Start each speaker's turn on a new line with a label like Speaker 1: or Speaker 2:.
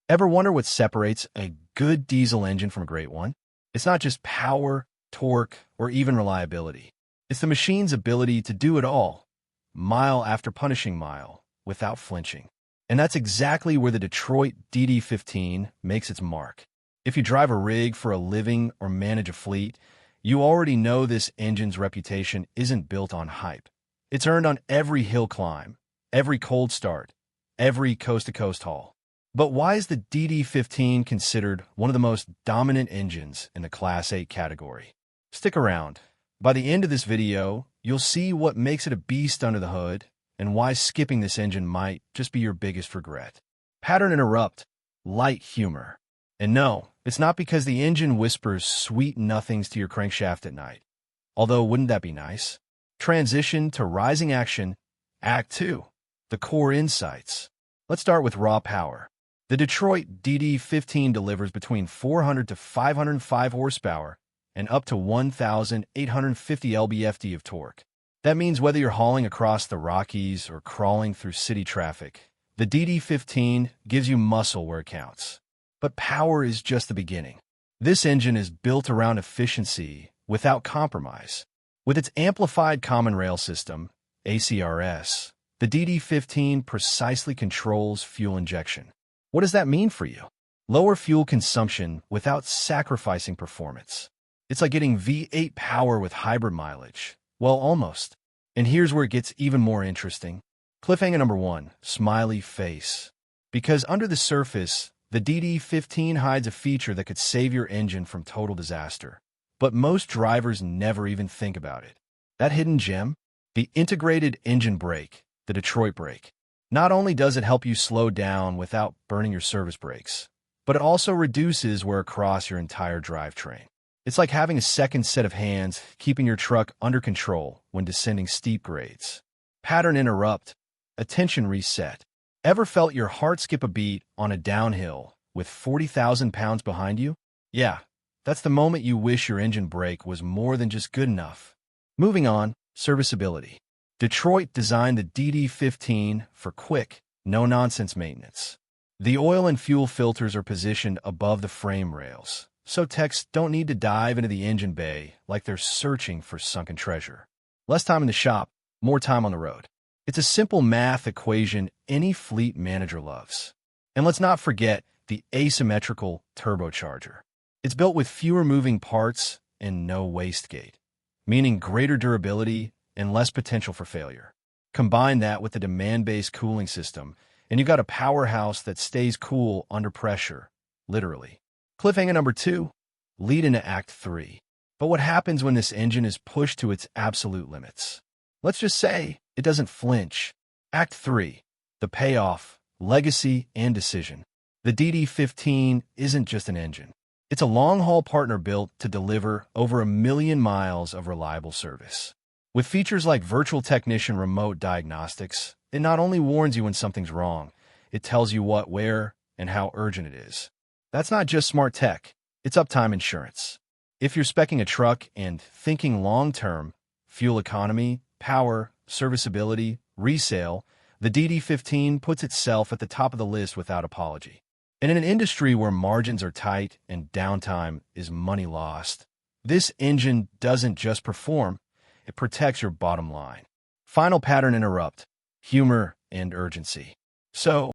Speaker 1: Ever wonder what separates a good diesel engine from a great one? It's not just power, torque, or even reliability. It's the machine's ability to do it all, mile after punishing mile, without flinching. And that's exactly where the Detroit DD15 makes its mark. If you drive a rig for a living or manage a fleet, you already know this engine's reputation isn't built on hype. It's earned on every hill climb, every cold start, every coast-to-coast haul. But why is the DD15 considered one of the most dominant engines in the Class 8 category? Stick around. By the end of this video, you'll see what makes it a beast under the hood and why skipping this engine might just be your biggest regret. Pattern interrupt, light humor. And no, it's not because the engine whispers sweet nothings to your crankshaft at night. Although, wouldn't that be nice? Transition to rising action, Act 2, the core insights. Let's start with raw power. The Detroit DD15 delivers between 400 to 505 horsepower and up to 1,850 lb-ft of torque. That means whether you're hauling across the Rockies or crawling through city traffic, the DD15 gives you muscle where it counts. But power is just the beginning. This engine is built around efficiency without compromise. With its amplified common rail system, ACRS, the DD15 precisely controls fuel injection. What does that mean for you? Lower fuel consumption without sacrificing performance. It's like getting V8 power with hybrid mileage. Well, almost. And here's where it gets even more interesting. Cliffhanger number 1, smiley face. Because under the surface, the DD15 hides a feature that could save your engine from total disaster. But most drivers never even think about it. That hidden gem? The integrated engine brake, the Detroit brake. Not only does it help you slow down without burning your service brakes, but it also reduces wear across your entire drivetrain. It's like having a second set of hands keeping your truck under control when descending steep grades. Pattern interrupt, attention reset. Ever felt your heart skip a beat on a downhill with 40,000 pounds behind you? Yeah, that's the moment you wish your engine brake was more than just good enough. Moving on, serviceability. Detroit designed the DD15 for quick, no-nonsense maintenance. The oil and fuel filters are positioned above the frame rails, so techs don't need to dive into the engine bay like they're searching for sunken treasure. Less time in the shop, more time on the road. It's a simple math equation any fleet manager loves. And let's not forget the asymmetrical turbocharger. It's built with fewer moving parts and no wastegate, meaning greater durability and less potential for failure. Combine that with the demand-based cooling system, and you've got a powerhouse that stays cool under pressure, literally. Cliffhanger number 2, lead into Act 3. But what happens when this engine is pushed to its absolute limits? Let's just say it doesn't flinch. Act 3, the payoff, legacy, and decision. The DD15 isn't just an engine. It's a long-haul partner built to deliver over 1 million miles of reliable service. With features like virtual technician remote diagnostics, it not only warns you when something's wrong, it tells you what, where, and how urgent it is. That's not just smart tech, it's uptime insurance. If you're speccing a truck and thinking long-term, fuel economy, power, serviceability, resale, the DD15 puts itself at the top of the list without apology. And in an industry where margins are tight and downtime is money lost, this engine doesn't just perform, it protects your bottom line. Final pattern interrupt, humor and urgency. So,